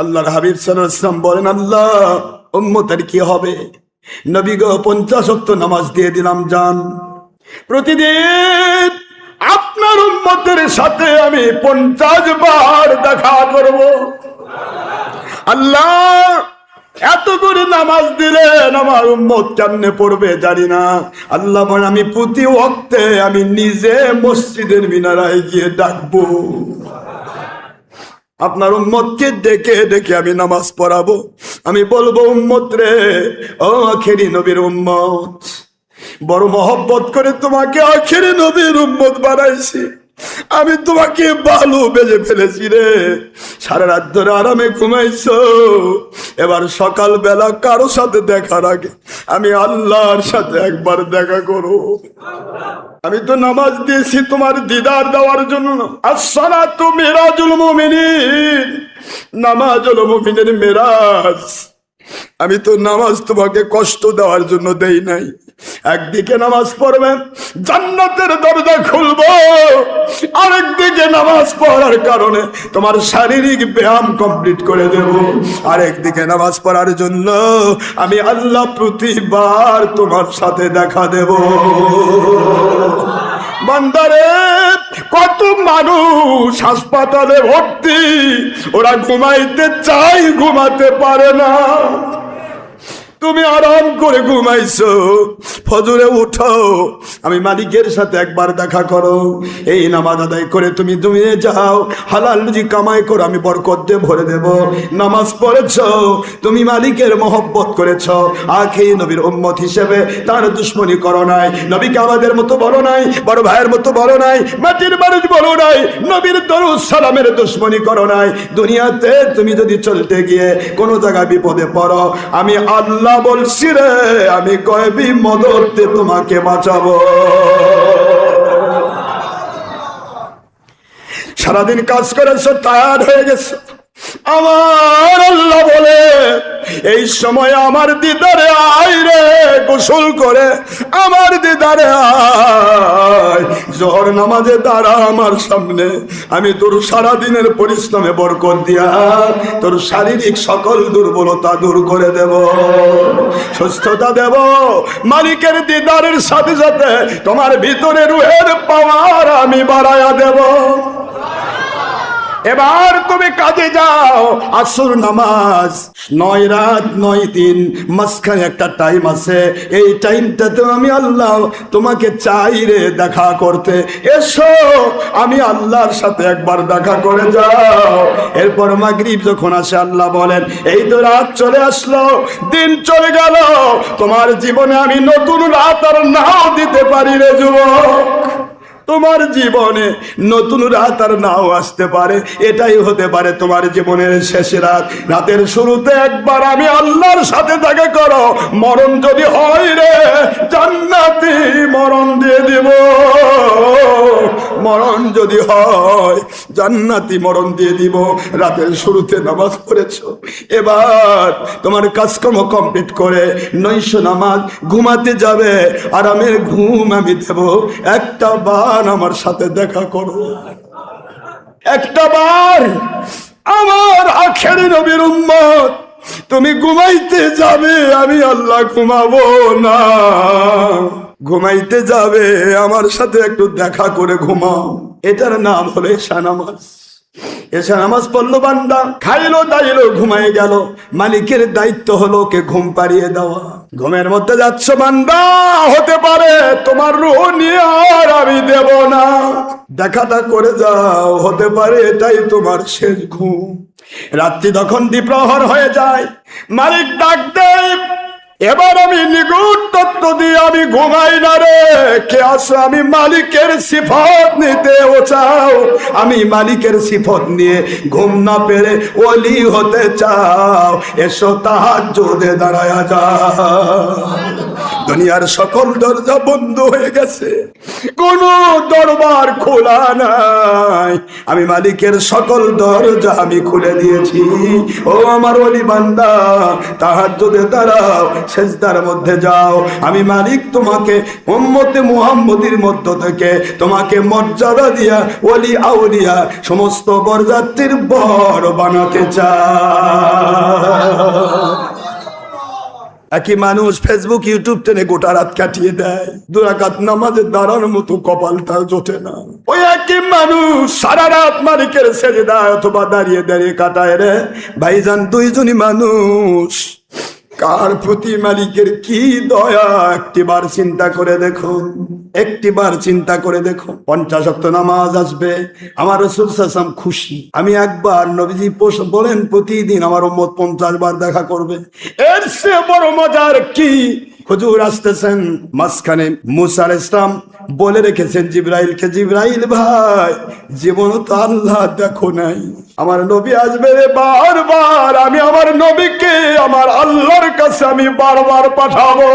আল্লাহর হাবিব সাল্লাল্লাহু আলাইহি ওয়াসাল্লাম বলেন, আল্লাহ উম্মতের কি হবে? নবী গো 50 ওয়াক্ত নামাজ দিয়ে দিলাম যান। প্রতিদিন আপনার উম্মতের সাথে আমি 50 বার দেখা করব। আল্লাহ এত করে নামাজ দিলেন, আমার উম্মত কেমনে পড়বে জানি না। আল্লাহ বলেন, আমি প্রতি ওয়াক্তে আমি নিজে মসজিদের মিনারায় গিয়ে ডাকবো। আপনার উম্মতকে ডেকে ডেকে আমি নামাজ পড়াবো। আমি বলবো, উম্মত রে, ও আখেরি নবীর উম্মত, বড় মহব্বত করে তোমাকে আখেরি নবীর উম্মত বানাইছি। আমি তোমাকে ভালো বেজে ফেলেছি রে। সারা রাত ধরে আরামে ঘুমাইছো, এবার সকাল বেলা কারো সাথে দেখার আগে আমি আল্লাহর সাথে একবার দেখা করো। আমি তো নামাজ দিয়েছি তোমার দিদার দেওয়ার জন্য। আসসালাতু মিরাজুল মুমিনিন, নামাজ হলো মুমিনের মেরাজ। আমি তো নামাজ তোমাকে কষ্ট দেওয়ার জন্য দেই নাই। একদিকে নামাজ পড়বে জান্নাতের দরজা খুলবো, আরেকদিকে নামাজ পড়ার কারণে তোমার শারীরিক ব্যায়াম কমপ্লিট করে দেব। আরেকদিকে নামাজ পড়ার জন্য আমি আল্লাহ প্রতিবার তোমার সাথে দেখা দেব। বান্দারে, কত মানুষ হাসপাতালে ভর্তি, ওরা ঘুমাইতে চাই, ঘুমাতে পারে না। তুমি আরাম করে ঘুমাইছো, ফজরে উঠো, আমি মালিকের সাথে একবার দেখা করো। এই নামাজ আদায় করে তুমি দুনিয়ে যাও, হালাল রুজি কামাই করো, আমি বরকত দিয়ে ভরে দেব। নামাজ পড়েছো, তুমি মালিকের মহব্বত করেছো, আখেরি নবীর উম্মত হিসেবে তার দুশ্মনী করো নাই। নবীকে আমাদের মতো বলো নাই, বড় ভাইয়ের মতো বলো নাই, মাটির মানুষ বলো নাই, নবীর দরুদ সালামের দুশ্মনী করো নাই। দুনিয়াতে তুমি যদি চলতে গিয়ে কোনো জায়গায় বিপদে পড়ো, আমি আল্লাহ বলছি রে, আমি গয়বী মদতে তোমাকে বাঁচাবো। সারাদিন কাজ করেছো, টায়ার্ড হয়ে গেছো, আমার আল্লাহ বলে এই সময় আমার দিদারে আয় রে, গোসল করে আমার দিদারে আয়, জোহর নামাজে দাঁড়া আমার সামনে। আমি তোর সারাদিনের পরিশ্রমে বরকত দিয়া তোর শারীরিক সকল দুর্বলতা দূর করে দেব, সুস্থতা দেব। মালিকের দিদারের সাথে সাথে তোমার ভিতরে রুহের পাওয়ার আমি বাড়ায়া দেব। এবার তুমি কাজে যাও। আসর নামাজ 9 রাত 9 দিন, মাঝখানে একটা টাইম আছে, এই টাইমটাতে আমি আল্লাহ তোমাকে চাই রে দেখা করতে। এসো, আমি আল্লাহর সাথে একবার দেখা করে যাও। এরপর মাগরিব যখন আসে, আল্লাহ বলেন, এই তো রাত চলে আসলো, দিন চলে গেল, তোমার জীবনে আমি নতুন রাত আর নাও দিতে পারি রে যুবক। তোমার জীবনে নতুন রাত আর নাও আসতে পারে, এটাই হতে পারে তোমার জীবনের শেষ রাত। রাতের শুরুতে একবার আমি আল্লাহর সাথে দেখা করো। মরণ যদি হয় রে, জান্নাতি মরণ দিয়ে দিব। মরণ যদি হয়, জান্নাতি মরণ দিয়ে দিব। রাতের শুরুতে নামাজ পড়েছো, এবার তোমার কাজকর্ম কমপ্লিট করে 900 নামাজ ঘুমাতে যাবে, আরামের ঘুম আমি দেব। একটা বার আমার সাথে দেখা করো, একটা বার আমার আখেরি নবীর উম্মত। তুমি ঘুমাইতে যাবে, আমি আল্লাহ ঘুমাবো না। ঘুমাইতে যাবে, আমার সাথে একটু দেখা করে ঘুমাও। এটার নাম হলো এশা নামাজ। এশা নামাজ পড়লো বান্দা, খাইলো দাইলো, ঘুমাই গেল। মালিকের দায়িত্ব হলো ওকে ঘুম পাড়িয়ে দেওয়া। ঘুমের মধ্যে যাচ্ছ বান্দা, হতে পারে তোমার রূহ নিয়ে আর আমি দেব না, দেখাটা করে যাও, হতে পারে এটাই তোমার শেষ ঘুম। রাত্রি তখন দ্বিপ্রহর হয়ে যায়, মালিক ডাক দেয়, এবার আমি নিগুড় তত্ত্ব দিয়ে আমি ঘুমাই না রে। কে আসো? আমি মালিকের সিফত নিতে ও চাও, আমি মালিকের সিফত নিয়ে ঘুম না পেরে ওলি হতে চাও, এসো তাহাজ্জুদে দাঁড়ায়া যাও। দুনিয়ার সকল দরজা বন্ধ হয়ে গেছে, কোন দরবার খোলা নাই, আমি মালিকের সকল দরজা আমি খুলে দিয়েছি। ও আমার ওলি বান্দা, তাহাজ্জুদে দাঁড়াও, সিজদার মধ্যে যাও, আমি মালিক তোমাকে উম্মতে মুহাম্মদীর মধ্য থেকে তোমাকে মর্যাদা দিয়া ওলি আউলিয়া সমস্ত বরযাত্রীর বর বানাতে চায়। একই মানুষ ফেসবুক ইউটিউব টেনে গোটা রাত কাটিয়ে দেয়, 2 রাকাত নামাজে দাঁড়ানোর মতো কপাল তার জোটে না। ওই একই মানুষ সারা রাত মালিকের সেজদায় অথবা দাঁড়িয়ে দাঁড়িয়ে কাটায় রে ভাইজান। দুইজনই মানুষ, কার প্রতি মালিকের কি দয়া একটিবার চিন্তা করে দেখুন, একটিবার চিন্তা করে দেখুন। 50 ওয়াক্ত নামাজ আসবে, আমার রাসূল সাল্লাল্লাহু আলাইহি ওয়াসাল্লাম খুশি। আমি একবার, নবীজি বলেন প্রতিদিন আমার উম্মত 50 বার দেখা করবে, এর চেয়ে বড় মজার কি? হুজুর আসতেছেন মাঝখানে, মুসা আলাইহিস সালাম বলে রেখেছেন জিবরাইলকে, জিবরাইল ভাই জীবন তো আল্লাহ দেখো নাই, আমার নবী আসবে বারবার, আমি আমার নবীকে আমার আল্লাহর কাছে আমি বারবার পাঠাবো।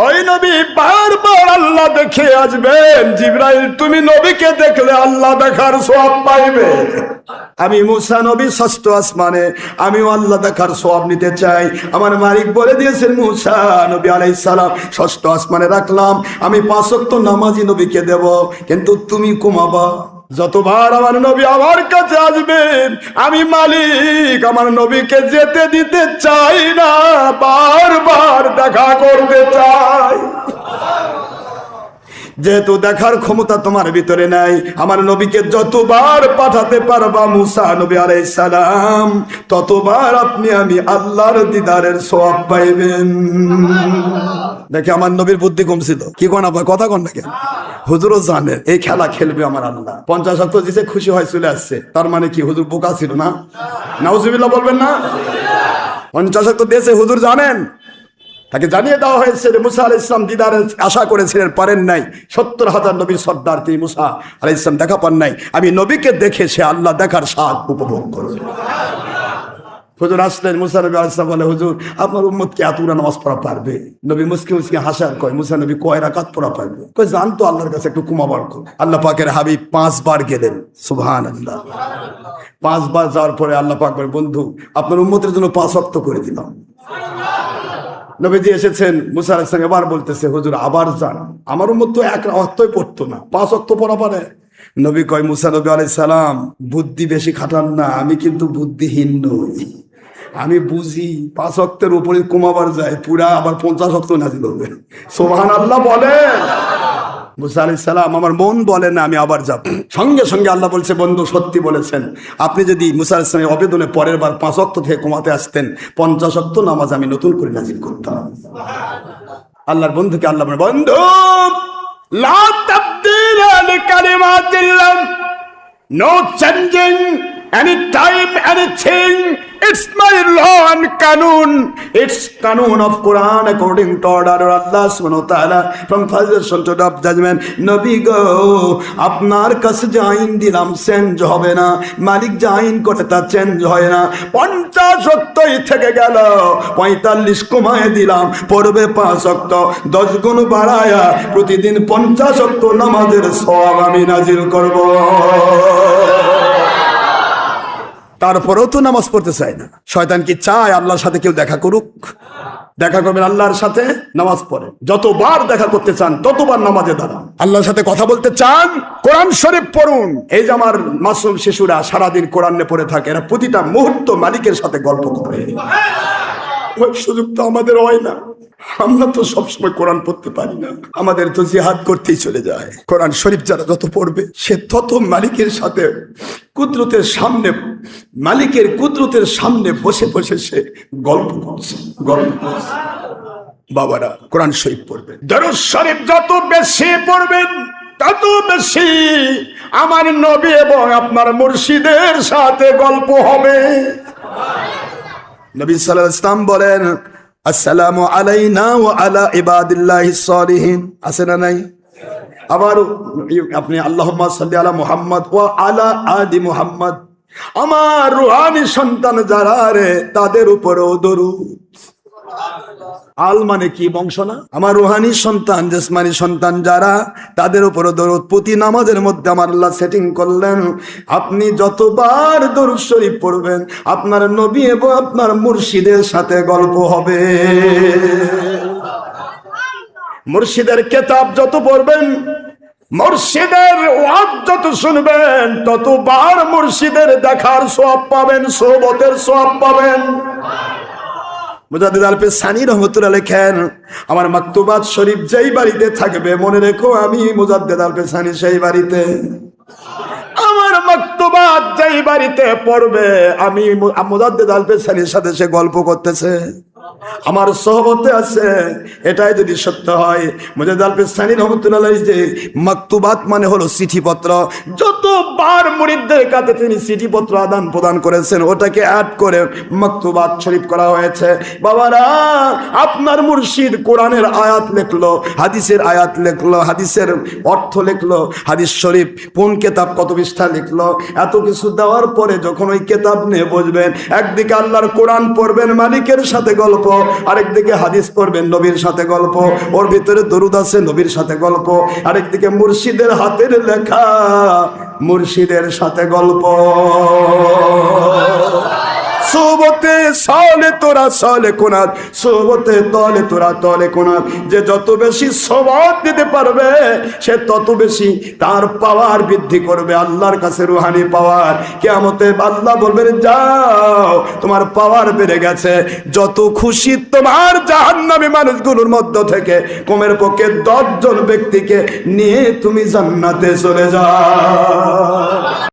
ওই নবী বারবার আল্লাহ দেখে আসবেন। জিবরাইল তুমি নবীকে দেখলে আল্লাহ দেখার সওয়াব পাইবে। আমি মুসা নবী 6ষ্ঠ আসমানে, আমিও আল্লাহ দেখার সওয়াব নিতে চাই। আমার মালিক বলে দিয়েছেন মুসা নবী আলাইহিস সালাম 6ষ্ঠ আসমানে রাখলাম, আমি 5 ওয়াক্ত নামাজি নবীকে দেব, কিন্তু তুমি কমাবা। যতবার আমার নবী আমার কাছে আসবেন, আমি মালিক আমার নবীকে যেতে দিতে চাই না, বারবার দেখা করতে চাই। যেহেতু দেখার ক্ষমতা তোমার ভিতরে নাই, আমার নবীকে যতবার পাঠাতে পারবা মুসা নবী আলাইহিস সালাম, ততবার আপনি আমি আল্লাহর দিদারের সওয়াব পাইবেন। দেখে আমার নবীর বুদ্ধি কমছিল, কি কোন আবার কথা কোন না কেন? হুজুরও জানেন এই খেলা খেলবে আমার আল্লাহ। 50 ওয়াক্ত দিছে, খুশি হয় চলে আসছে, তার মানে কি হুজুর বোকা ছিল না? নাউজুবিল্লাহ বলবেন না? 50 ওয়াক্ত দিয়েছে, হুজুর জানেন, তাকে জানিয়ে দেওয়া হয়েছে যে মুসা আলাইহিস সালাম দিদারের আশা করেছিলেন, পারেন নাই। 70,000 নবীর সর্দার তিনি মুসা আলাইহিস সালাম দেখা পান নাই, আমি নবীকে দেখে সে আল্লাহ দেখার স্বাদ উপভোগ করবে। হুজুর আসলেন, মুসা নবী আলাইহিস সালাম বলে, হুজুর আপনার উম্মত কি এতগুলো নামাজ পড়া পারবে? নবী মুসকি মুসকি হাসার কয়, মুসা নবী কয় রাকাত পড়া পারবে? কয় জানতো আল্লাহর কাছে একটু কুমাবার কর। আল্লাহ পাকের হাবিব 5 বার গেলেন, সুবহানাল্লাহ। 5 বার যাওয়ার পরে আল্লাহ পাক বলে, বন্ধু আপনার উম্মতের জন্য 5 ওয়াক্ত করে দিলাম। নবীজি এসেছেন, মুসা আলাইহিস সালাম এবার বলতেছে, হুজুর আবার যান, আমার উম্মত তো 1 ওয়াক্তই পড়তো না, 5 ওয়াক্ত পড়া পারে। নবী কয়, মুসা নবী আলাইহিস সালাম বুদ্ধি বেশি খাটান না, আমি কিন্তু বুদ্ধিহীন নই, আমি বুঝি 5 ওয়াক্তের উপরে কমাবার যায়, পুরা আবার 50 ওয়াক্ত নাজিল হবে। সুবহানাল্লাহ বলেন। মুসা আলাইহিস সালাম, আমার মন বলে না আমি আবার যাব। সঙ্গে সঙ্গে আল্লাহ বলছে, বন্ধু সত্যি বলেছেন, আপনি যদি মুসা আলাইহিস সালামের আবেদনে পরের বার 5 ওয়াক্ত থেকে কমাতে আসতেন, 50 ওয়াক্ত নামাজ আমি নতুন করে নাজিল করতাম। আল্লাহর বন্ধুকে আল্লাহ বলে, বন্ধু লা তাবদীলা লিকালিমাতিল্লাহ, no changing any time, anything. It's my law and Kanun. It's Kanun of Quran according to order of Allah subhanahu wa ta'ala from foundation to the judgment. Nabi go, আপনার কাছে যে আইন দিলাম চেঞ্জ হবে না, মালিক যে আইন করে তা চেঞ্জ হয় না। 50 ওয়াক্তই থেকে গেল, 45 কমায় দিলাম, পড়বে 5 ওয়াক্ত, 10 গুণ বাড়ায়া প্রতিদিন 50 ওয়াক্ত নামাজের সওয়াব আমি নাজিল করব। তারপরেও তো নামাজ পড়তে চায় না। শয়তান কি চায় আল্লাহর সাথে কেউ দেখা করুক? দেখা করবেন আল্লাহর সাথে, নামাজ পড়েন। যতবার দেখা করতে চান ততবার নামাজে দাঁড়ান। আল্লাহর সাথে কথা বলতে চান, কোরআন শরীফ পড়ুন। এই যে আমার মাসুম শিশুরা সারাদিন কোরআন নিয়ে পড়ে থাকে, এরা প্রতিটা মুহূর্ত মালিকের সাথে গল্প করে। ওই সুযোগ তো আমাদের হয় না, আমরা তো সবসময় কোরআন পড়তে পারি না, আমাদের তো জিহাদ করতেই চলে যায়। কোরআন শরীফ যারা যত পড়বে সে তত মালিকের সাথে কুদরতের সামনে, মালিকের কুদরতের সামনে বসে বসে সে গল্প করছে। বাবারা কোরআন শরীফ পড়বেন, দরুদ শরীফ যত বেশি পড়বেন তত বেশি আমার নবী এবং আপনার মুর্শিদের সাথে গল্প হবে। নবী সাল্লাল্লাহু আলাইহি ওয়াসাল্লাম বলেন, আসসালামু আলাইনা ওয়া আলা ইবাদিল্লাহিস সালিহিন, আছে না নাই? আবার আপনি আল্লাহুম্মা সাল্লি আলা মুহাম্মদ ওয়া আলা আলি মুহাম্মদ, আমার রূহানি সন্তান যারা রে তাদের উপরেও দরুদ। আল মানে কি? বংশ না? আমার রুহানি সন্তান, জিসমানি সন্তান যারা, তাদের উপর দরুদ প্রতি নামাজের মধ্যে আমার আল্লাহ সেটিং করলেন। আপনি যতবার দরুদ শরীফ পড়বেন, আপনার নবী এবং আপনার মুর্শিদের সাথে গল্প হবে। মুর্শিদের কেতাব যত পড়বেন, মুর্শিদের ওয়াজ যত শুনবেন, ততবার মুর্শিদের দেখার সওয়াব পাবেন, সোহবতের সওয়াব পাবেন। মুজাদ্দিদ আল-ফিস সানি রহমাতুল্লাহ লেখেন, আমার মাকতুবাত শরীফ যেই বাড়িতে থাকবে, মনে রেখো আমি মুজাদ্দিদ আল-ফিস সানি সেই বাড়িতে। আমার মাকতুবাত যেই বাড়িতে পড়বে, আমি মুজাদ্দিদ আল-ফিস সানির সাথে সে গল্প করতেছে, আমার সহবতে আছে। এটাই যদি সত্য হয়, মুজাদ্দিদ আল-ফিস সানি রহমাতুল্লাহ আলাইহি যে মাকতুবাত মানে হলো চিঠিপত্র, যতবার মুরিদদের কাছে তিনি চিঠিপত্র আদান প্রদান করেছেন, ওটাকে অ্যাড করে মাকতুবাত শরীফ করা হয়েছে। বাবারা, আপনার মুর্শিদ কোরআনের আয়াত লিখলো, হাদিসের আয়াত লিখলো, হাদিসের অর্থ লিখলো, হাদিস শরীফ কোন কেতাব কত পৃষ্ঠা লিখলো, এত কিছু দেওয়ার পরে যখন ওই কেতাব নিয়ে বসবেন, একদিকে আল্লাহর কোরআন পড়বেন, মালিকের সাথে গল্প, আরেকদিকে হাদিস পড়বেন, নবীর সাথে গল্প, ওর ভিতরে দরুদ আছে, নবীর সাথে গল্প, আরেকদিকে মুর্শিদের হাতের লেখা, মুর্শিদের সাথে গল্প। সোহবতে সালে তোরা সালে কোনাত, সোহবতে তলে তোরা তলে কোনাত। যে যত বেশি সোহবত দিতে পারবে, সে তত বেশি তার পাওয়ার বৃদ্ধি করবে, আল্লাহর কাছে রুহানি পাওয়ার। কিয়ামতে আল্লাহ বলবেন, যাও তোমার পাওয়ার বেড়ে গেছে, যত খুশি তোমার জাহান্নামী মানুষগুলোর মধ্য থেকে কমের পক্ষে 10 জন ব্যক্তিকে নিয়ে তুমি জান্নাতে চলে যাও।